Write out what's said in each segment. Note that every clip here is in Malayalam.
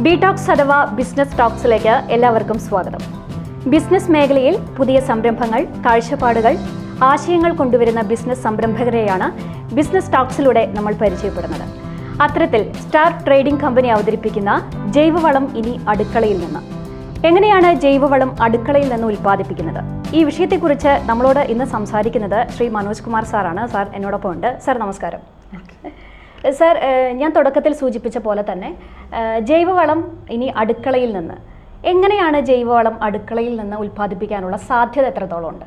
ബി-ടോക്സ് അഥവാ ബിസിനസ് ടോക്സിലേക്ക് എല്ലാവർക്കും സ്വാഗതം. ബിസിനസ് മേഖലയിൽ പുതിയ സംരംഭങ്ങൾ, കാഴ്ചപ്പാടുകൾ, ആശയങ്ങൾ കൊണ്ടുവരുന്ന ബിസിനസ് സംരംഭകരെയാണ് ബിസിനസ് ടോക്സിലൂടെ നമ്മൾ പരിചയപ്പെടുന്നത്. അത്തരത്തിൽ സ്റ്റാർ ട്രേഡിംഗ് കമ്പനി അവതരിപ്പിക്കുന്ന ജൈവവളം ഇനി അടുക്കളയിൽ നിന്ന്. എങ്ങനെയാണ് ജൈവവളം അടുക്കളയിൽ നിന്ന് ഉൽപ്പാദിപ്പിക്കുന്നത്? ഈ വിഷയത്തെക്കുറിച്ച് നമ്മളോട് ഇന്ന് സംസാരിക്കുന്നത് ശ്രീ മനോജ് കുമാർ സാറാണ്. സാർ എന്നോടൊപ്പം ഉണ്ട്. സാർ നമസ്കാരം. സാർ, ഞാൻ തുടക്കത്തിൽ സൂചിപ്പിച്ച പോലെ തന്നെ ജൈവവളം ഇനി അടുക്കളയിൽ നിന്ന്. എങ്ങനെയാണ് ജൈവവളം അടുക്കളയിൽ നിന്ന് ഉൽപ്പാദിപ്പിക്കാനുള്ള സാധ്യത എത്രത്തോളം ഉണ്ട്?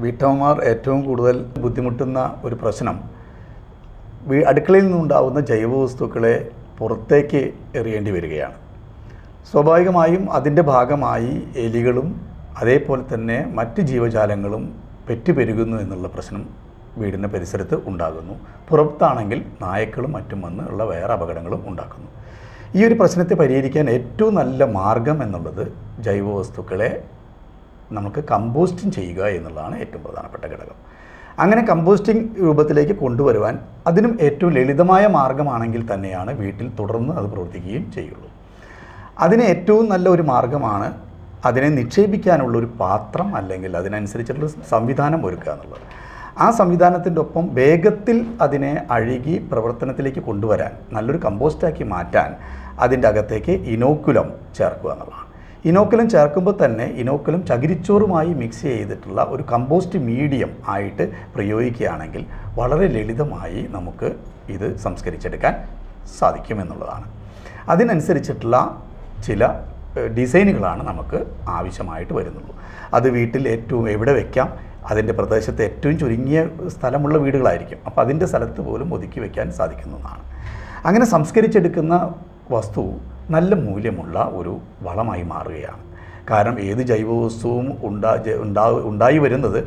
വീട്ടമ്മമാർ ഏറ്റവും കൂടുതൽ ബുദ്ധിമുട്ടുന്ന ഒരു പ്രശ്നം അടുക്കളയിൽ നിന്നുണ്ടാവുന്ന ജൈവവസ്തുക്കളെ പുറത്തേക്ക് എറിയേണ്ടി വരികയാണ്. സ്വാഭാവികമായും അതിൻ്റെ ഭാഗമായി എലികളും അതേപോലെ തന്നെ മറ്റ് ജീവജാലങ്ങളും പെറ്റുപെരുകുന്നു എന്നുള്ള പ്രശ്നം വീടിൻ്റെ പരിസരത്ത് ഉണ്ടാകുന്നു. പുറത്താണെങ്കിൽ നായ്ക്കളും മറ്റും വന്ന് ഉള്ള വേറെ അപകടങ്ങളും ഉണ്ടാക്കുന്നു. ഈ ഒരു പ്രശ്നത്തെ പരിഹരിക്കാൻ ഏറ്റവും നല്ല മാർഗം എന്നുള്ളത് ജൈവവസ്തുക്കളെ നമുക്ക് കമ്പോസ്റ്റിംഗ് ചെയ്യുക എന്നുള്ളതാണ് ഏറ്റവും പ്രധാനപ്പെട്ട ഘടകം. അങ്ങനെ കമ്പോസ്റ്റിംഗ് രൂപത്തിലേക്ക് കൊണ്ടുവരുവാൻ അതിനും ഏറ്റവും ലളിതമായ മാർഗമാണെങ്കിൽ തന്നെയാണ് വീട്ടിൽ തുടർന്ന് അത് പ്രവർത്തിക്കുകയും ചെയ്യുള്ളൂ. അതിന് ഏറ്റവും നല്ല ഒരു മാർഗമാണ് അതിനെ നിക്ഷേപിക്കാനുള്ളൊരു പാത്രം അല്ലെങ്കിൽ അതിനനുസരിച്ചുള്ള സംവിധാനം ഒരുക്കുക എന്നുള്ളത്. ആ സംവിധാനത്തിൻ്റെ ഒപ്പം വേഗത്തിൽ അതിനെ അഴുകി പ്രവർത്തനത്തിലേക്ക് കൊണ്ടുവരാൻ, നല്ലൊരു കമ്പോസ്റ്റാക്കി മാറ്റാൻ അതിൻ്റെ അകത്തേക്ക് ഇനോക്കുലം ചേർക്കുക എന്നുള്ളതാണ്. ഇനോക്കുലം ചേർക്കുമ്പോൾ തന്നെ ഇനോക്കുലം ചകിരിച്ചോറുമായി മിക്സ് ചെയ്തിട്ടുള്ള ഒരു കമ്പോസ്റ്റ് മീഡിയം ആയിട്ട് പ്രയോഗിക്കുകയാണെങ്കിൽ വളരെ ലളിതമായി നമുക്ക് ഇത് സംസ്കരിച്ചെടുക്കാൻ സാധിക്കുമെന്നുള്ളതാണ്. അതിനനുസരിച്ചിട്ടുള്ള ചില ഡിസൈനുകളാണ് നമുക്ക് ആവശ്യമായിട്ട് വരുന്നുള്ളൂ. അത് വീട്ടിൽ ഏറ്റവും എവിടെ വയ്ക്കാം, അതിൻ്റെ പ്രദേശത്ത് ഏറ്റവും ചുരുങ്ങിയ സ്ഥലമുള്ള വീടുകളായിരിക്കും. അപ്പോൾ അതിൻ്റെ സ്ഥലത്ത് പോലും ഒതുക്കി വയ്ക്കാൻ സാധിക്കുന്നതാണ്. അങ്ങനെ സംസ്കരിച്ചെടുക്കുന്ന വസ്തു നല്ല മൂല്യമുള്ള ഒരു വളമായി മാറുകയാണ്. കാരണം ഏത് ജൈവവസ്തുവും ഉണ്ടായി വരുന്നത്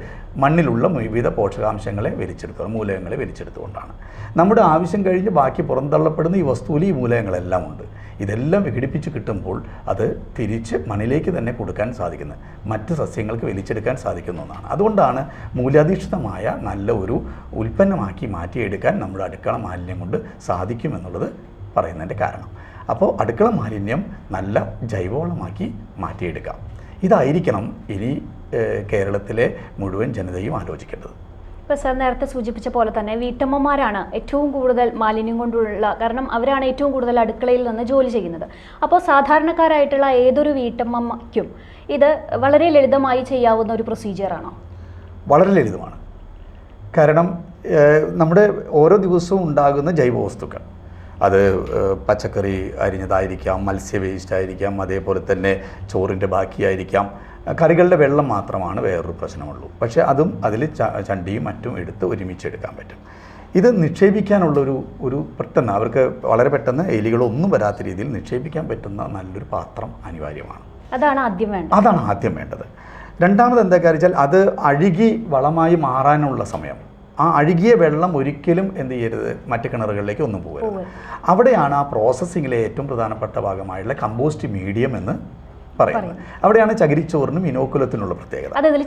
മണ്ണിലുള്ള വിവിധ പോഷകാംശങ്ങളെ വലിച്ചെടുത്ത്, മൂലകങ്ങളെ വലിച്ചെടുത്തുകൊണ്ടാണ്. നമ്മുടെ ആവശ്യം കഴിഞ്ഞ് ബാക്കി പുറന്തള്ളപ്പെടുന്ന ഈ വസ്തുവിൽ ഈ മൂലകങ്ങളെല്ലാം ഉണ്ട്. ഇതെല്ലാം വിഘടിപ്പിച്ച് കിട്ടുമ്പോൾ അത് തിരിച്ച് മണ്ണിലേക്ക് തന്നെ കൊടുക്കാൻ സാധിക്കുന്നത്, മറ്റ് സസ്യങ്ങൾക്ക് വലിച്ചെടുക്കാൻ സാധിക്കുന്ന ഒന്നാണ്. അതുകൊണ്ടാണ് മൂല്യാധിഷ്ഠിതമായ നല്ല ഒരു ഉൽപ്പന്നമാക്കി മാറ്റിയെടുക്കാൻ നമ്മുടെ അടുക്കള മാലിന്യം കൊണ്ട് സാധിക്കുമെന്നുള്ളത് പറയുന്നതിൻ്റെ കാരണം. അപ്പോൾ അടുക്കള മാലിന്യം നല്ല ജൈവവളമാക്കി മാറ്റിയെടുക്കാം. ഇതായിരിക്കണം ഇനി കേരളത്തിലെ മുഴുവൻ ജനതയും ആലോചിക്കേണ്ടത്. ഇപ്പോൾ സാർ നേരത്തെ സൂചിപ്പിച്ച പോലെ തന്നെ വീട്ടമ്മമാരാണ് ഏറ്റവും കൂടുതൽ മാലിന്യം കൊണ്ടുള്ള, കാരണം അവരാണ് ഏറ്റവും കൂടുതൽ അടുക്കളയിൽ നിന്ന് ജോലി ചെയ്യുന്നത്. അപ്പോൾ സാധാരണക്കാരായിട്ടുള്ള ഏതൊരു വീട്ടമ്മയ്ക്കും ഇത് വളരെ ലളിതമായി ചെയ്യാവുന്ന ഒരു പ്രൊസീജിയറാണോ? വളരെ ലളിതമാണ്. കാരണം നമ്മുടെ ഓരോ ദിവസവും ഉണ്ടാകുന്ന ജൈവവസ്തുക്കൾ, അത് പച്ചക്കറി അരിഞ്ഞതായിരിക്കാം, മത്സ്യ വേസ്റ്റ് ആയിരിക്കാം, അതേപോലെ തന്നെ ചോറിൻ്റെ ബാക്കിയായിരിക്കാം. കറികളുടെ വെള്ളം മാത്രമാണ് വേറൊരു പ്രശ്നമുള്ളൂ. പക്ഷേ അതും അതിൽ ചണ്ടിയും മറ്റും എടുത്ത് ഒരുമിച്ചെടുക്കാൻ പറ്റും. ഇത് നിക്ഷേപിക്കാനുള്ളൊരു പെട്ടെന്ന് അവർക്ക് വളരെ പെട്ടെന്ന് എലികളൊന്നും വരാത്ത രീതിയിൽ നിക്ഷേപിക്കാൻ പറ്റുന്ന നല്ലൊരു പാത്രം അനിവാര്യമാണ്. അതാണ് ആദ്യം വേണ്ടത്. രണ്ടാമത് എന്താ വെച്ചാൽ അത് അഴുകി വളമായി മാറാനുള്ള സമയം. ആ അഴുകിയ വെള്ളം ഒരിക്കലും എന്ത് ചെയ്യരുത്, മറ്റ് കിണറുകളിലേക്ക് ഒന്നും പോകരുത്. അവിടെയാണ് ആ പ്രോസസ്സിങ്ങിലെ ഏറ്റവും പ്രധാനപ്പെട്ട ഭാഗമായുള്ള കമ്പോസ്റ്റ് മീഡിയം എന്ന് പറയുന്നത്. അവിടെയാണ് ചകിരിച്ചോറിനും ഇനോക്കുലത്തിനുള്ള പ്രത്യേകത. അതിൽ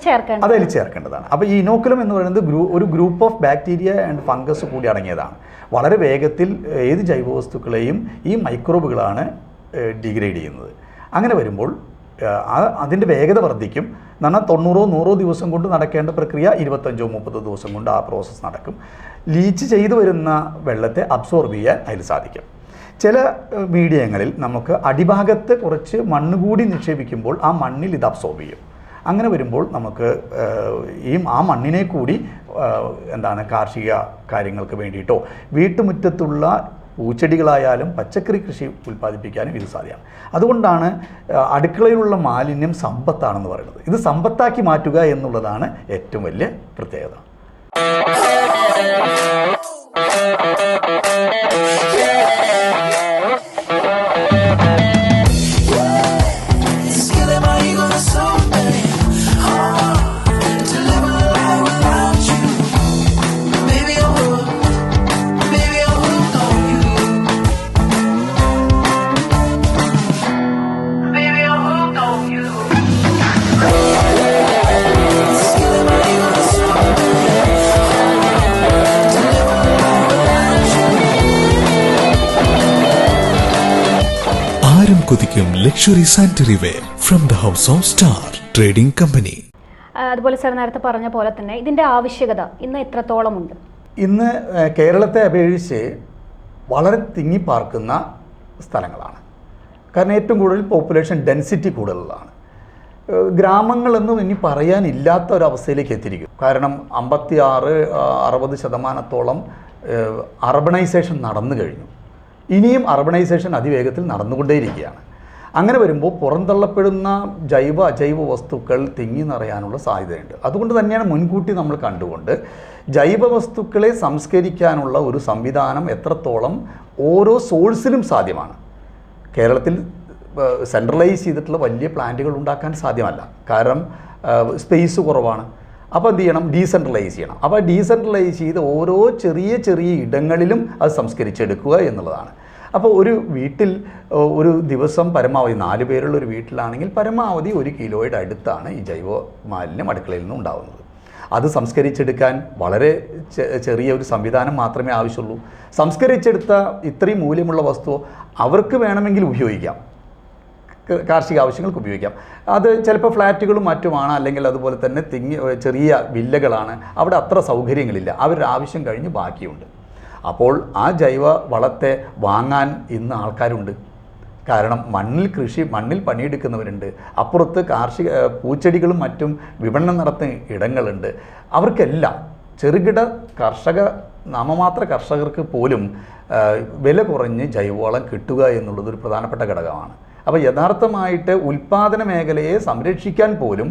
ചേർക്കേണ്ടതാണ്. അപ്പോൾ ഈ ഇനോക്കുലം എന്ന് പറയുന്നത് ഒരു group of bacteria and fungus കൂടി അടങ്ങിയതാണ്. വളരെ വേഗത്തിൽ ഏത് ജൈവവസ്തുക്കളെയും ഈ മൈക്രോബുകളാണ് ഡിഗ്രേഡ് ചെയ്യുന്നത്. അങ്ങനെ വരുമ്പോൾ അതിൻ്റെ വേഗത വർദ്ധിക്കും. എന്നാൽ 90-100 ദിവസം കൊണ്ട് നടക്കേണ്ട പ്രക്രിയ 25-30 ദിവസം കൊണ്ട് ആ പ്രോസസ്സ് നടക്കും. ലീച്ച് ചെയ്തു വരുന്ന വെള്ളത്തെ അബ്സോർബ് ചെയ്യാൻ അതിൽ സാധിക്കും. ചില മീഡിയങ്ങളിൽ നമുക്ക് അടിഭാഗത്ത് കുറച്ച് മണ്ണ് കൂടി നിക്ഷേപിക്കുമ്പോൾ ആ മണ്ണിൽ ഇത് അബ്സോർബ് ചെയ്യും. അങ്ങനെ വരുമ്പോൾ നമുക്ക് ആ മണ്ണിനെ കൂടി കാർഷിക കാര്യങ്ങൾക്ക് വേണ്ടിയിട്ടോ വീട്ടുമുറ്റത്തുള്ള പൂച്ചെടികളായാലും പച്ചക്കറി കൃഷി ഉൽപ്പാദിപ്പിക്കാനും ഇത് സാധ്യമാണ്. അതുകൊണ്ടാണ് അടുക്കളയിലുള്ള മാലിന്യം സമ്പത്താണെന്ന് പറയുന്നത്. ഇത് സമ്പത്താക്കി മാറ്റുക എന്നുള്ളതാണ് ഏറ്റവും വലിയ പ്രത്യേകത. ആരും കൊതിക്കും luxury sanitary ware from the house of Star Trading Company. അതുപോലെ സാർ നേരത്തെ പറഞ്ഞ പോലെ തന്നെ ഇതിൻ്റെ ആവശ്യകത ഇന്ന് എത്രത്തോളമുണ്ട്? ഇന്ന് കേരളത്തെ അപേക്ഷിച്ച് വളരെ തിങ്ങിപ്പാർക്കുന്ന സ്ഥലങ്ങളാണ്. കാരണം ഏറ്റവും കൂടുതൽ പോപ്പുലേഷൻ ഡെൻസിറ്റി കൂടുതലാണ്. ഗ്രാമങ്ങളൊന്നും ഇനി പറയാനില്ലാത്ത ഒരവസ്ഥയിലേക്ക് എത്തിയിരിക്കും. കാരണം 56-60% അർബണൈസേഷൻ നടന്നു കഴിഞ്ഞു. ഇനിയും അർബണൈസേഷൻ അതിവേഗത്തിൽ നടന്നുകൊണ്ടേയിരിക്കുകയാണ്. അങ്ങനെ വരുമ്പോൾ പുറന്തള്ളപ്പെടുന്ന ജൈവ അജൈവ വസ്തുക്കൾ തിങ്ങി നിറയാനുള്ള സാധ്യതയുണ്ട്. അതുകൊണ്ട് തന്നെയാണ് മുൻകൂട്ടി നമ്മൾ കണ്ടുകൊണ്ട് ജൈവ വസ്തുക്കളെ സംസ്കരിക്കാനുള്ള ഒരു സംവിധാനം എത്രത്തോളം ഓരോ സോഴ്സിലും സാധ്യമാണ്. കേരളത്തിൽ സെൻട്രലൈസ് ചെയ്തിട്ടുള്ള വലിയ പ്ലാന്റുകൾ ഉണ്ടാക്കാൻ സാധ്യമല്ല. കാരണം സ്പേസ് കുറവാണ്. അപ്പോൾ എന്ത് ചെയ്യണം? ഡീസെൻട്രലൈസ് ചെയ്യണം. അപ്പോൾ ഡീസെൻട്രലൈസ് ചെയ്ത് ഓരോ ചെറിയ ചെറിയ ഇടങ്ങളിലും അത് സംസ്കരിച്ചെടുക്കുക എന്നുള്ളതാണ്. അപ്പോൾ ഒരു വീട്ടിൽ ഒരു ദിവസം പരമാവധി 4 പേരുള്ള ഒരു വീട്ടിലാണെങ്കിൽ പരമാവധി 1 കിലോയുടെ അടുത്താണ് ഈ ജൈവ മാലിന്യം അടുക്കളയിൽ നിന്ന് ഉണ്ടാകുന്നത്. അത് സംസ്കരിച്ചെടുക്കാൻ വളരെ ചെറിയ ഒരു സംവിധാനം മാത്രമേ ആവശ്യമുള്ളൂ. സംസ്കരിച്ചെടുത്ത ഇത്രയും മൂല്യമുള്ള വസ്തു അവർക്ക് വേണമെങ്കിൽ ഉപയോഗിക്കാം, കാർഷിക ആവശ്യങ്ങൾക്ക് ഉപയോഗിക്കാം. അത് ചിലപ്പോൾ ഫ്ലാറ്റുകളും മറ്റുമാണ്, അല്ലെങ്കിൽ അതുപോലെ തന്നെ ചെറിയ വില്ലകളാണ്, അവിടെ അത്ര സൗകര്യങ്ങളില്ല. അവരുടെ ആവശ്യം കഴിഞ്ഞ് ബാക്കിയുണ്ട്. അപ്പോൾ ആ ജൈവ വളത്തെ വാങ്ങാൻ ഇന്ന് ആൾക്കാരുണ്ട്. കാരണം മണ്ണിൽ പണിയെടുക്കുന്നവരുണ്ട്. അപ്പുറത്ത് കാർഷിക പൂച്ചെടികളും മറ്റും വിപണനം നടത്തുന്ന ഇടങ്ങളുണ്ട്. അവർക്കെല്ലാം ചെറുകിട നാമമാത്ര കർഷകർക്ക് പോലും വില കുറഞ്ഞ് ജൈവവളം കിട്ടുക എന്നുള്ളത് ഒരു പ്രധാനപ്പെട്ട ഘടകമാണ്. അപ്പോൾ യഥാർത്ഥമായിട്ട് ഉൽപ്പാദന മേഖലയെ സംരക്ഷിക്കാൻ പോലും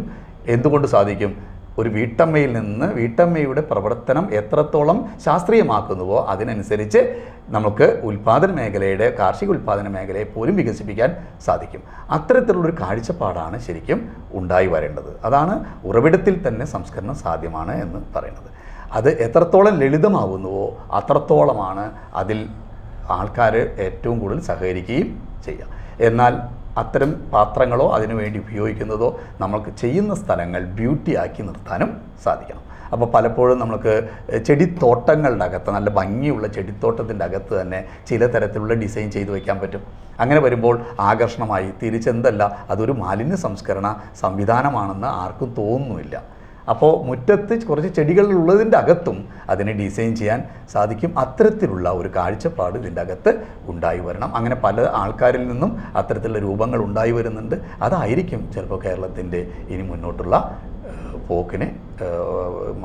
എന്തുകൊണ്ട് സാധിക്കും? ഒരു വീട്ടമ്മയിൽ നിന്ന് വീട്ടമ്മയുടെ പ്രവർത്തനം എത്രത്തോളം ശാസ്ത്രീയമാക്കുന്നുവോ അതിനനുസരിച്ച് നമുക്ക് കാർഷിക ഉൽപ്പാദന മേഖലയെ പോലും വികസിപ്പിക്കാൻ സാധിക്കും. അത്തരത്തിലുള്ളൊരു കാഴ്ചപ്പാടാണ് ശരിക്കും ഉണ്ടായി വരേണ്ടത്. അതാണ് ഉറവിടത്തിൽ തന്നെ സംസ്കരണം സാധ്യമാണ് എന്ന് പറയുന്നത്. അത് എത്രത്തോളം ലളിതമാകുന്നുവോ അത്രത്തോളമാണ് അതിൽ ആൾക്കാർ ഏറ്റവും കൂടുതൽ സഹകരിക്കുകയും ചെയ്യുക. എന്നാൽ അത്തരം പാത്രങ്ങളോ അതിനുവേണ്ടി ഉപയോഗിക്കുന്നതോ നമുക്ക് ചെയ്യുന്ന സ്ഥലങ്ങൾ ബ്യൂട്ടിയാക്കി നിർത്താനും സാധിക്കണം. അപ്പോൾ പലപ്പോഴും നമുക്ക് ചെടിത്തോട്ടങ്ങളുടെ അകത്ത്, നല്ല ഭംഗിയുള്ള ചെടിത്തോട്ടത്തിൻ്റെ അകത്ത് തന്നെ ചില തരത്തിലുള്ള ഡിസൈൻ ചെയ്ത് വയ്ക്കാൻ പറ്റും. അങ്ങനെ വരുമ്പോൾ ആകർഷണമായി തിരിച്ചെന്തല്ല അതൊരു മാലിന്യ സംസ്കരണ സംവിധാനമാണെന്ന് ആർക്കും തോന്നുന്നില്ല. അപ്പോൾ മുറ്റത്ത് കുറച്ച് ചെടികളുള്ളതിൻ്റെ അകത്തും അതിനെ ഡിസൈൻ ചെയ്യാൻ സാധിക്കും. അത്തരത്തിലുള്ള ഒരു കാഴ്ചപ്പാട് ഇതിൻ്റെ അകത്ത് ഉണ്ടായി വരണം. അങ്ങനെ പല ആൾക്കാരിൽ നിന്നും അത്തരത്തിലുള്ള രൂപങ്ങൾ ഉണ്ടായി വരുന്നുണ്ട്. അതായിരിക്കും ചിലപ്പോൾ കേരളത്തിൻ്റെ ഇനി മുന്നോട്ടുള്ള പോക്കിന്,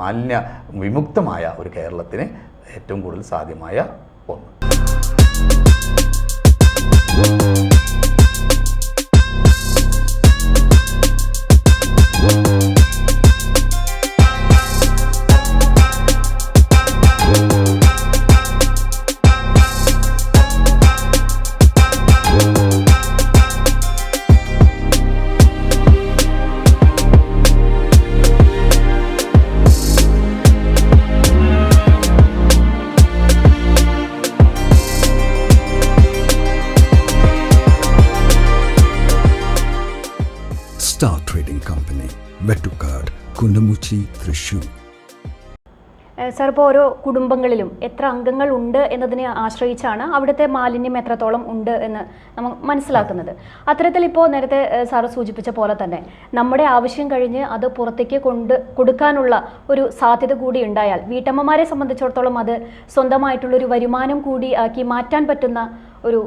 മാലിന്യ വിമുക്തമായ ഒരു കേരളത്തിന് ഏറ്റവും കൂടുതൽ സാധ്യമായ ഒന്ന്. Star Trading Company, Vettukad, Kundamuchi, Thrissur. Sir, ഇപ്പോൾ ഓരോ കുടുംബങ്ങളിലും എത്ര അംഗങ്ങൾ ഉണ്ട് എന്നതിനെ ആശ്രയിച്ചാണ് അവിടുത്തെ മാലിന്യം എത്രത്തോളം ഉണ്ട് എന്ന് നമ്മൾ മനസ്സിലാക്കുന്നത്. അത്തരത്തിൽ ഇപ്പോൾ നേരത്തെ സാറ് സൂചിപ്പിച്ച പോലെ തന്നെ നമ്മുടെ ആവശ്യം കഴിഞ്ഞ് അത് പുറത്തേക്ക് കൊടുക്കാനുള്ള ഒരു സാധ്യത കൂടി ഉണ്ടായാൽ വീട്ടമ്മമാരെ സംബന്ധിച്ചിടത്തോളം അത് സ്വന്തമായിട്ടുള്ളൊരു വരുമാനം കൂടി ആക്കി മാറ്റാൻ പറ്റുന്ന ഒരു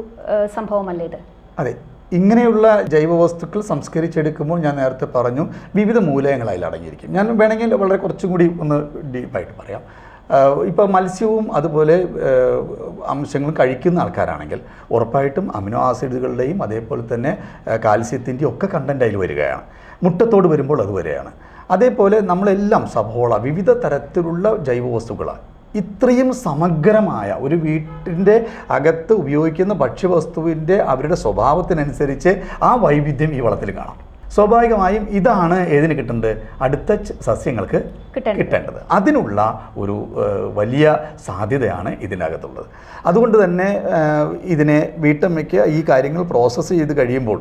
സംഭവമല്ലേ ഇത്? അതെ, ഇങ്ങനെയുള്ള ജൈവവസ്തുക്കൾ സംസ്കരിച്ചെടുക്കുമ്പോൾ ഞാൻ നേരത്തെ പറഞ്ഞു വിവിധ മൂലകങ്ങൾ അതിൽ അടങ്ങിയിരിക്കും. ഞാൻ വേണമെങ്കിൽ വളരെ കുറച്ചും കൂടി ഒന്ന് ഡീപ്പായിട്ട് പറയാം. ഇപ്പോൾ മത്സ്യവും അതുപോലെ അംശങ്ങളും കഴിക്കുന്ന ആൾക്കാരാണെങ്കിൽ ഉറപ്പായിട്ടും അമിനോ ആസിഡുകളുടെയും അതേപോലെ തന്നെ കാൽസ്യത്തിൻ്റെയും ഒക്കെ കണ്ടൻ്റ് അതിൽ വരികയാണ്. മുട്ടത്തോട് വരുമ്പോൾ അത് വരികയാണ്. അതേപോലെ നമ്മളെല്ലാം സവോള, വിവിധ തരത്തിലുള്ള ജൈവവസ്തുക്കളാണ്. ഇത്രയും സമഗ്രമായ ഒരു വീട്ടിൻ്റെ അകത്ത് ഉപയോഗിക്കുന്ന ഭക്ഷ്യവസ്തുവിൻ്റെ അവരുടെ സ്വഭാവത്തിനനുസരിച്ച് ആ വൈവിധ്യം ഈ വളത്തിൽ കാണാം. സ്വാഭാവികമായും ഇതാണ് ഏതിന് കിട്ടേണ്ടത്? അടുത്ത സസ്യങ്ങൾക്ക് കിട്ടേണ്ടത്. അതിനുള്ള ഒരു വലിയ സാധ്യതയാണ് ഇതിനകത്തുള്ളത്. അതുകൊണ്ട് തന്നെ ഇതിനെ വീട്ടമ്മയ്ക്ക് ഈ കാര്യങ്ങൾ പ്രോസസ്സ് ചെയ്ത് കഴിയുമ്പോൾ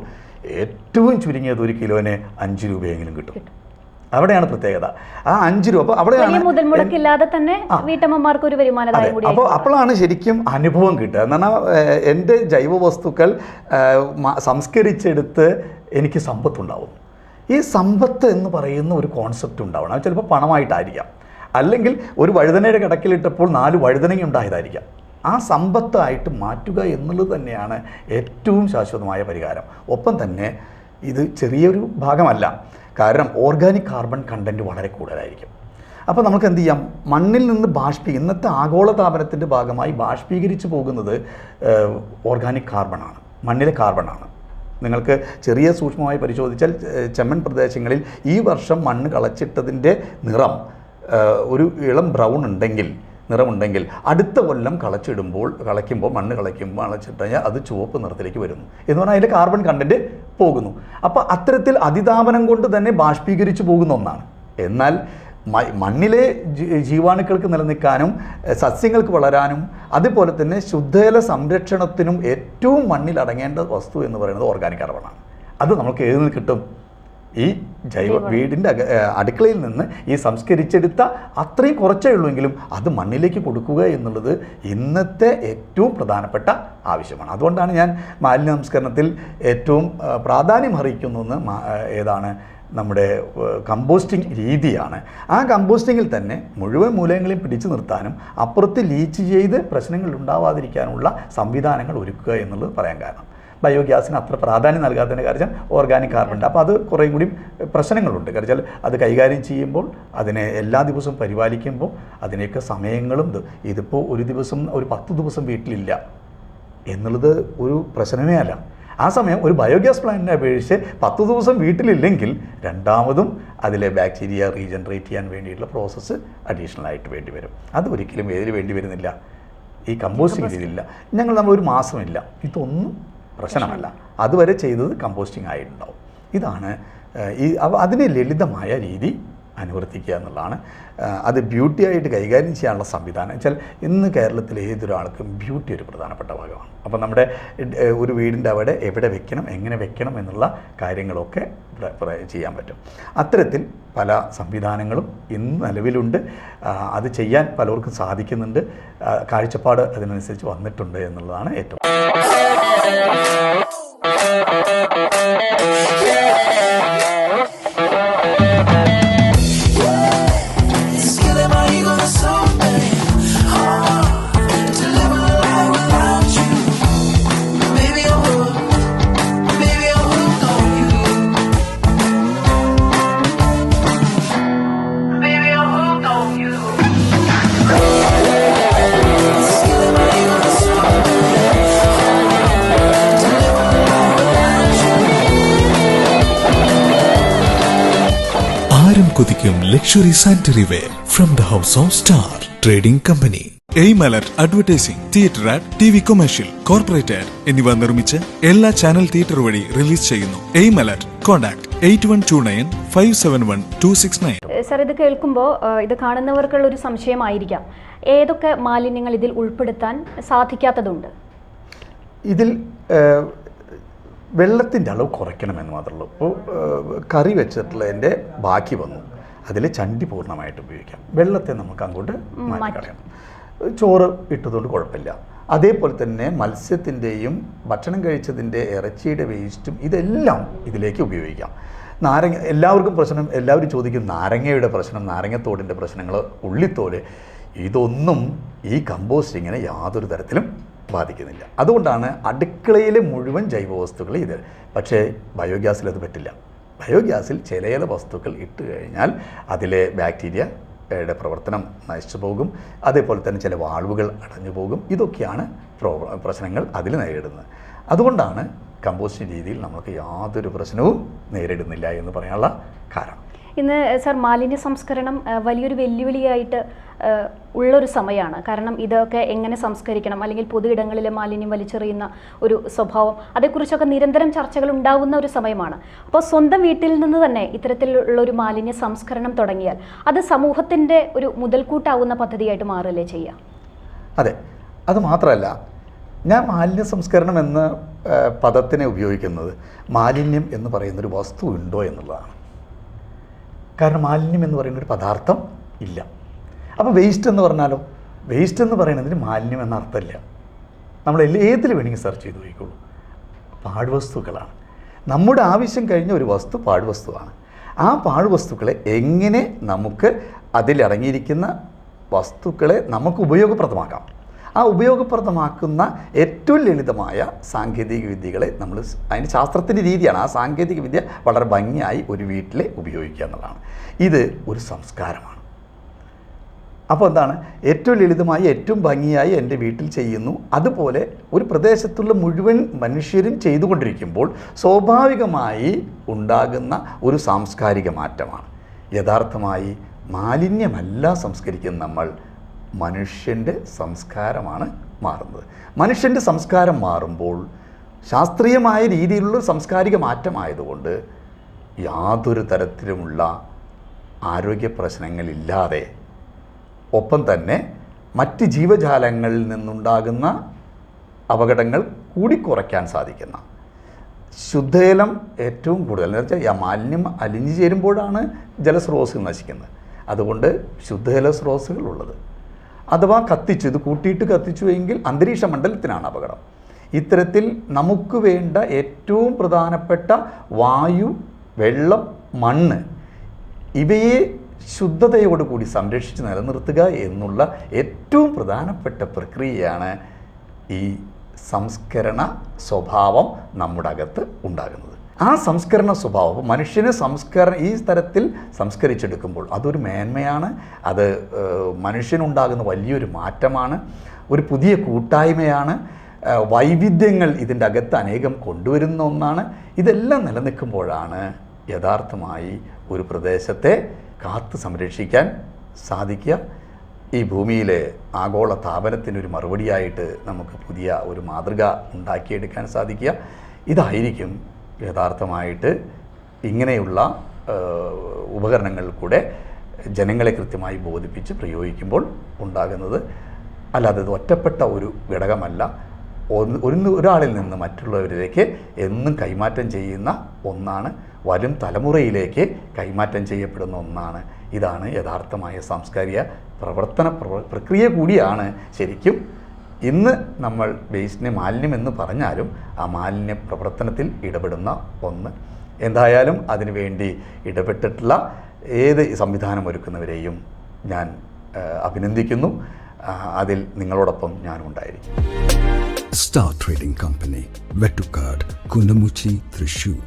ഏറ്റവും ചുരുങ്ങിയത് 1 കിലോന് 5 രൂപയെങ്കിലും കിട്ടും. അവിടെയാണ് പ്രത്യേകത. ആ 5 രൂപ അപ്പോൾ അവിടെയാണ് മുതൽ മുടക്കില്ലാതെ തന്നെ വീട്ടമ്മമാർക്ക് ഒരു വരുമാനദായം കൂടി. അപ്പോഴാണ് ശരിക്കും അനുഭവം കിട്ടുക. എന്ന് പറഞ്ഞാൽ എൻ്റെ ജൈവ വസ്തുക്കൾ സംസ്കരിച്ചെടുത്ത് എനിക്ക് സമ്പത്തുണ്ടാവും. ഈ സമ്പത്ത് എന്ന് പറയുന്ന ഒരു കോൺസെപ്റ്റ് ഉണ്ടാവണം. അത് ചിലപ്പോൾ പണമായിട്ടായിരിക്കാം, അല്ലെങ്കിൽ ഒരു വഴുതനയുടെ കിടക്കിലിട്ടപ്പോൾ 4 വഴുതനങ്ങ ഉണ്ടായതായിരിക്കാം. ആ സമ്പത്തായിട്ട് മാറ്റുക എന്നുള്ളത് തന്നെയാണ് ഏറ്റവും ശാശ്വതമായ പരിഹാരം. ഒപ്പം തന്നെ ഇത് ചെറിയൊരു ഭാഗമല്ല, കാരണം ഓർഗാനിക് കാർബൺ കണ്ടൻറ്റ് വളരെ കൂടുതലായിരിക്കും. അപ്പോൾ നമുക്ക് എന്ത് ചെയ്യാം, മണ്ണിൽ നിന്ന് ഇന്നത്തെ ആഗോളതാപനത്തിൻ്റെ ഭാഗമായി ബാഷ്പീകരിച്ച് പോകുന്നത് ഓർഗാനിക് കാർബണാണ്, മണ്ണിലെ കാർബണാണ്. നിങ്ങൾക്ക് ചെറിയ സൂക്ഷ്മമായി പരിശോധിച്ചാൽ ചെമ്മൺ പ്രദേശങ്ങളിൽ ഈ വർഷം മണ്ണ് കളച്ചിട്ടതിൻ്റെ നിറം ഒരു ഇളം ബ്രൗൺ നിറമുണ്ടെങ്കിൽ അടുത്ത കൊല്ലം കളയ്ക്കുമ്പോൾ മണ്ണ് കളച്ചിട്ട് കഴിഞ്ഞാൽ അത് ചുവപ്പ് നിറത്തിലേക്ക് വരുന്നു എന്ന് പറഞ്ഞാൽ അതിൻ്റെ കാർബൺ കണ്ടൻറ്റ് പോകുന്നു. അപ്പോൾ അത്തരത്തിൽ അതിതാപനം കൊണ്ട് തന്നെ ബാഷ്പീകരിച്ച് പോകുന്ന ഒന്നാണ്. എന്നാൽ മണ്ണിലെ ജീവാണുക്കൾക്ക് നിലനിൽക്കാനും സസ്യങ്ങൾക്ക് വളരാനും അതുപോലെ തന്നെ ശുദ്ധജല സംരക്ഷണത്തിനും ഏറ്റവും മണ്ണിൽ അടങ്ങേണ്ട വസ്തു എന്ന് പറയുന്നത് ഓർഗാനിക് കാർബണാണ്. അത് നമുക്ക് ഏതിൽ നിന്ന് കിട്ടും? ഈ വീടിൻ്റെ അടുക്കളയിൽ നിന്ന് ഈ സംസ്കരിച്ചെടുത്ത അത്രയും കുറച്ചേ ഉള്ളൂവെങ്കിലും അത് മണ്ണിലേക്ക് കൊടുക്കുക എന്നുള്ളത് ഇന്നത്തെ ഏറ്റവും പ്രധാനപ്പെട്ട ആവശ്യമാണ്. അതുകൊണ്ടാണ് ഞാൻ മാലിന്യ സംസ്കരണത്തിൽ ഏറ്റവും പ്രാധാന്യം അർഹിക്കുന്നത് ഏതാണ്, നമ്മുടെ കമ്പോസ്റ്റിംഗ് രീതിയാണ്. ആ കമ്പോസ്റ്റിങ്ങിൽ തന്നെ മുഴുവൻ മൂലകങ്ങളെയും പിടിച്ചു നിർത്താനും അപ്പുറത്ത് ലീച്ച് ചെയ്ത് പ്രശ്നങ്ങൾ ഉണ്ടാവാതിരിക്കാനുള്ള സംവിധാനങ്ങൾ ഒരുക്കുക എന്നുള്ളത് പറയാൻ കാരണം ബയോഗ്യാസിന് അത്ര പ്രാധാന്യം നൽകാത്തതിൻ്റെ കാര്യം ഓർഗാനിക് കാർബൺ. അപ്പോൾ അത് കുറേയും കൂടി പ്രശ്നങ്ങളുണ്ട്. കാരണം അത് കൈകാര്യം ചെയ്യുമ്പോൾ അതിനെ എല്ലാ ദിവസവും പരിപാലിക്കുമ്പോൾ അതിനെയൊക്കെ സമയങ്ങളും ഇതിപ്പോൾ ഒരു ദിവസം ഒരു 10 ദിവസം വീട്ടിലില്ല എന്നുള്ളത് ഒരു പ്രശ്നമേ അല്ല. ആ സമയം ഒരു ബയോഗ്യാസ് പ്ലാന്റിനെ അപേക്ഷിച്ച് 10 ദിവസം വീട്ടിലില്ലെങ്കിൽ രണ്ടാമതും അതിലെ ബാക്ടീരിയ റീജനറേറ്റ് ചെയ്യാൻ വേണ്ടിയിട്ടുള്ള പ്രോസസ്സ് അഡീഷണൽ ആയിട്ട് വേണ്ടി വരും. അത് ഒരിക്കലും ഏതിൽ വേണ്ടി വരുന്നില്ല, ഈ കമ്പോസ്റ്റിംഗ് രീതിയിലില്ല. നമ്മൾ ഒരു മാസമില്ല, ഇതൊന്നും പ്രശ്നമല്ല. അതുവരെ ചെയ്തത് കമ്പോസ്റ്റിംഗ് ആയിട്ടുണ്ടാവും. ഇതാണ് അതിനെ ലളിതമായ രീതി അനുവർത്തിക്കുക എന്നുള്ളതാണ്. അത് ബ്യൂട്ടി ആയിട്ട് കൈകാര്യം ചെയ്യാനുള്ള സംവിധാനം വെച്ചാൽ ഇന്ന് കേരളത്തിലെ ഏതൊരാൾക്കും ബ്യൂട്ടി ഒരു പ്രധാനപ്പെട്ട ഭാഗമാണ്. അപ്പോൾ നമ്മുടെ ഒരു വീടിൻ്റെ അവിടെ എവിടെ വെക്കണം, എങ്ങനെ വെക്കണം എന്നുള്ള കാര്യങ്ങളൊക്കെ ചെയ്യാൻ പറ്റും. അത്തരത്തിൽ പല സംവിധാനങ്ങളും ഇന്ന് നിലവിലുണ്ട്. അത് ചെയ്യാൻ പലർക്കും സാധിക്കുന്നുണ്ട്. കാഴ്ചപ്പാട് അതിനനുസരിച്ച് വന്നിട്ടുണ്ട് എന്നുള്ളതാണ് ഏറ്റവും. കൊതിക്കും luxury sanitary ware from the house of Star Trading Company. Aim Alert advertising, theatre ad, TV commercial, corporate ad എന്നിവ നിർമ്മിച്ച് എല്ലാ ചാനൽ തിയേറ്റർ വഴി റിലീസ് ചെയ്യുന്നു. Aim Alert, contact 8129571269. സർ, ഇത് കേൾക്കുമ്പോൾ ഇത് കാണുന്നവർക്കുള്ള ഒരു സംശയമായിരിക്കാം, ഏതൊക്കെ മാലിന്യങ്ങൾ ഇതിൽ ഉൾപ്പെടുത്താൻ സാധിക്കാത്തതുണ്ട്? ഇതിൽ വെള്ളത്തിൻ്റെ അളവ് കുറയ്ക്കണമെന്ന് മാത്രമേ ഉള്ളൂ. ഇപ്പോൾ കറി വെച്ചിട്ടുള്ളതിൻ്റെ ബാക്കി വന്നു, അതിൽ ചണ്ടി പൂർണ്ണമായിട്ട് ഉപയോഗിക്കാം. വെള്ളത്തെ നമുക്ക് അങ്ങോട്ട് മാറ്റിക്കളയണം. ചോറ് ഇട്ടതുകൊണ്ട് കുഴപ്പമില്ല. അതേപോലെ തന്നെ മത്സ്യത്തിൻ്റെയും ഭക്ഷണം കഴിച്ചതിൻ്റെ ഇറച്ചിയുടെ വേസ്റ്റും ഇതെല്ലാം ഇതിലേക്ക് ഉപയോഗിക്കാം. നാരങ്ങ എല്ലാവർക്കും പ്രശ്നം, എല്ലാവരും ചോദിക്കും നാരങ്ങയുടെ പ്രശ്നം, നാരങ്ങത്തോടിൻ്റെ പ്രശ്നങ്ങൾ, ഉള്ളിത്തോട്, ഇതൊന്നും ഈ കമ്പോസ്റ്റിങ്ങിനെ യാതൊരു തരത്തിലും ബാധിക്കുന്നില്ല. അതുകൊണ്ടാണ് അടുക്കളയിലെ മുഴുവൻ ജൈവവസ്തുക്കൾ ഇത്. പക്ഷേ ബയോഗ്യാസിൽ അത് പറ്റില്ല. ബയോഗ്യാസിൽ ചില വസ്തുക്കൾ ഇട്ട് കഴിഞ്ഞാൽ അതിലെ ബാക്ടീരിയയുടെ പ്രവർത്തനം നശിച്ചു പോകും. അതേപോലെ തന്നെ ചില വാൾവുകൾ അടഞ്ഞു പോകും. ഇതൊക്കെയാണ് പ്രശ്നങ്ങൾ അതിൽ നേരിടുന്നത്. അതുകൊണ്ടാണ് കമ്പോസ്റ്റിംഗ് രീതിയിൽ നമുക്ക് യാതൊരു പ്രശ്നവും നേരിടുന്നില്ല എന്ന് പറയാനുള്ള കാരണം. ഇന്ന് സർ, മാലിന്യ സംസ്കരണം വലിയൊരു വെല്ലുവിളിയായിട്ട് ഉള്ളൊരു സമയമാണ്. കാരണം ഇതൊക്കെ എങ്ങനെ സംസ്കരിക്കണം, അല്ലെങ്കിൽ പൊതു ഇടങ്ങളിലെ മാലിന്യം വലിച്ചെറിയുന്ന ഒരു സ്വഭാവം, അതേക്കുറിച്ചൊക്കെ നിരന്തരം ചർച്ചകൾ ഉണ്ടാകുന്ന ഒരു സമയമാണ്. അപ്പോൾ സ്വന്തം വീട്ടിൽ നിന്ന് തന്നെ ഇത്തരത്തിലുള്ളൊരു മാലിന്യ സംസ്കരണം തുടങ്ങിയാൽ അത് സമൂഹത്തിൻ്റെ ഒരു മുതൽക്കൂട്ടാവുന്ന പദ്ധതിയായിട്ട് മാറുകയല്ലേ ചെയ്യുക? അതെ, അത് മാത്രമല്ല, ഞാൻ മാലിന്യ സംസ്കരണം എന്ന പദത്തിനെ ഉപയോഗിക്കുന്നത് മാലിന്യം എന്ന് പറയുന്നൊരു വസ്തു ഉണ്ടോ എന്നുള്ളതാണ്. കാരണം മാലിന്യം എന്ന് പറയുന്ന ഒരു പദാർത്ഥം ഇല്ല. അപ്പോൾ വേസ്റ്റ് എന്ന് പറഞ്ഞാലോ, വേസ്റ്റ് എന്ന് പറയുന്നതിന് മാലിന്യം എന്ന അർത്ഥമില്ല. നമ്മൾ ഏതിൽ വേണമെങ്കിൽ സെർച്ച് ചെയ്ത് നോക്കിക്കോളൂ, പാഴ്വസ്തുക്കളാണ്. നമ്മുടെ ആവശ്യം കഴിഞ്ഞ ഒരു വസ്തു പാഴ്വസ്തുവാണ്. ആ പാഴ്വസ്തുക്കളെ എങ്ങനെ നമുക്ക് അതിലടങ്ങിയിരിക്കുന്ന വസ്തുക്കളെ നമുക്ക് ഉപയോഗപ്രദമാക്കാം, ആ ഉപയോഗപ്രദമാക്കുന്ന ഏറ്റവും ലളിതമായ സാങ്കേതിക വിദ്യകളെ നമ്മൾ, അതിന് ശാസ്ത്രത്തിൻ്റെ രീതിയാണ്, ആ സാങ്കേതിക വിദ്യ വളരെ ഭംഗിയായി ഒരു വീട്ടിൽ ഉപയോഗിക്കുക എന്നുള്ളതാണ്. ഇത് ഒരു സംസ്കാരമാണ്. അപ്പോൾ എന്താണ്, ഏറ്റവും ലളിതമായി ഏറ്റവും ഭംഗിയായി എൻ്റെ വീട്ടിൽ ചെയ്യുന്നു, അതുപോലെ ഒരു പ്രദേശത്തുള്ള മുഴുവൻ മനുഷ്യരും ചെയ്തുകൊണ്ടിരിക്കുമ്പോൾ സ്വാഭാവികമായി ഉണ്ടാകുന്ന ഒരു സാംസ്കാരിക മാറ്റമാണ്. യഥാർത്ഥമായി മാലിന്യമല്ല സംസ്കരിക്കുന്ന നമ്മൾ, മനുഷ്യൻ്റെ സംസ്കാരമാണ് മാറുന്നത്. മനുഷ്യൻ്റെ സംസ്കാരം മാറുമ്പോൾ ശാസ്ത്രീയമായ രീതിയിലുള്ള സാംസ്കാരിക മാറ്റമായതുകൊണ്ട് യാതൊരു തരത്തിലുമുള്ള ആരോഗ്യ പ്രശ്നങ്ങളില്ലാതെ, ഒപ്പം തന്നെ മറ്റ് ജീവജാലങ്ങളിൽ നിന്നുണ്ടാകുന്ന അപകടങ്ങൾ കൂടി കുറയ്ക്കാൻ സാധിക്കുന്ന, ശുദ്ധജലം ഏറ്റവും കൂടുതൽ എന്ന് വെച്ചാൽ മാലിന്യം അലിഞ്ഞു ചേരുമ്പോഴാണ് ജലസ്രോതസ്സുകൾ നശിക്കുന്നത്. അതുകൊണ്ട് ശുദ്ധജല സ്രോതസ്സുകൾ ഉള്ളത്, അഥവാ കത്തിച്ചു, ഇത് കൂട്ടിയിട്ട് കത്തിച്ചു എങ്കിൽ അന്തരീക്ഷ മണ്ഡലത്തിനാണ് അപകടം. ഇത്തരത്തിൽ നമുക്ക് വേണ്ട ഏറ്റവും പ്രധാനപ്പെട്ട വായു, വെള്ളം, മണ്ണ് ഇവയെ ശുദ്ധതയോടുകൂടി സംരക്ഷിച്ച് നിലനിർത്തുക എന്നുള്ള ഏറ്റവും പ്രധാനപ്പെട്ട പ്രക്രിയയാണ് ഈ സംസ്കരണ സ്വഭാവം നമ്മുടെ അകത്ത് ഉണ്ടാകുന്നത്. ആ സംസ്കരണ സ്വഭാവം മനുഷ്യനെ ഈ തരത്തിൽ സംസ്കരിച്ചെടുക്കുമ്പോൾ അതൊരു മേന്മയാണ്. അത് മനുഷ്യനുണ്ടാകുന്ന വലിയൊരു മാറ്റമാണ്, ഒരു പുതിയ കൂട്ടായ്മയാണ്. വൈവിധ്യങ്ങൾ ഇതിൻ്റെ അകത്ത് അനേകം കൊണ്ടുവരുന്ന ഒന്നാണ്. ഇതെല്ലാം നിലനിൽക്കുമ്പോഴാണ് യഥാർത്ഥമായി ഒരു പ്രദേശത്തെ കാത്തു സംരക്ഷിക്കാൻ സാധിക്കുക. ഈ ഭൂമിയിലെ ആഗോള താപനത്തിനൊരു മറുപടിയായിട്ട് നമുക്ക് പുതിയ ഒരു മാതൃക ഉണ്ടാക്കിയെടുക്കാൻ സാധിക്കുക. ഇതായിരിക്കും യഥാർത്ഥമായിട്ട് ഇങ്ങനെയുള്ള ഉപകരണങ്ങൾ കൂടെ ജനങ്ങളെ കൃത്യമായി ബോധിപ്പിച്ച് പ്രയോഗിക്കുമ്പോൾ ഉണ്ടാകുന്നത്. അല്ലാതെ ഇത് ഒറ്റപ്പെട്ട ഒരു ഘടകമല്ല, ഒരാളിൽ നിന്ന് മറ്റുള്ളവരിലേക്ക് എന്നും കൈമാറ്റം ചെയ്യുന്ന ഒന്നാണ്, വരും തലമുറയിലേക്ക് കൈമാറ്റം ചെയ്യപ്പെടുന്ന ഒന്നാണ്. ഇതാണ് യഥാർത്ഥമായ സാംസ്കാരിക പ്രക്രിയ കൂടിയാണ്. ശരിക്കും ഇന്ന് നമ്മൾ വേസ്റ്റിനെ മാലിന്യം എന്ന് പറഞ്ഞാലും ആ മാലിന്യ പ്രവർത്തനത്തിൽ ഇടപെടുന്ന ഒന്ന്. എന്തായാലും അതിനുവേണ്ടി ഇടപെട്ടിട്ടുള്ള ഏത് സംവിധാനം ഒരുക്കുന്നവരെയും ഞാൻ അഭിനന്ദിക്കുന്നു. അതിൽ നിങ്ങളോടൊപ്പം ഞാനും ഉണ്ടായിരിക്കും. Star Trading Company, Vettukad, Kundamuchi, Thrissur.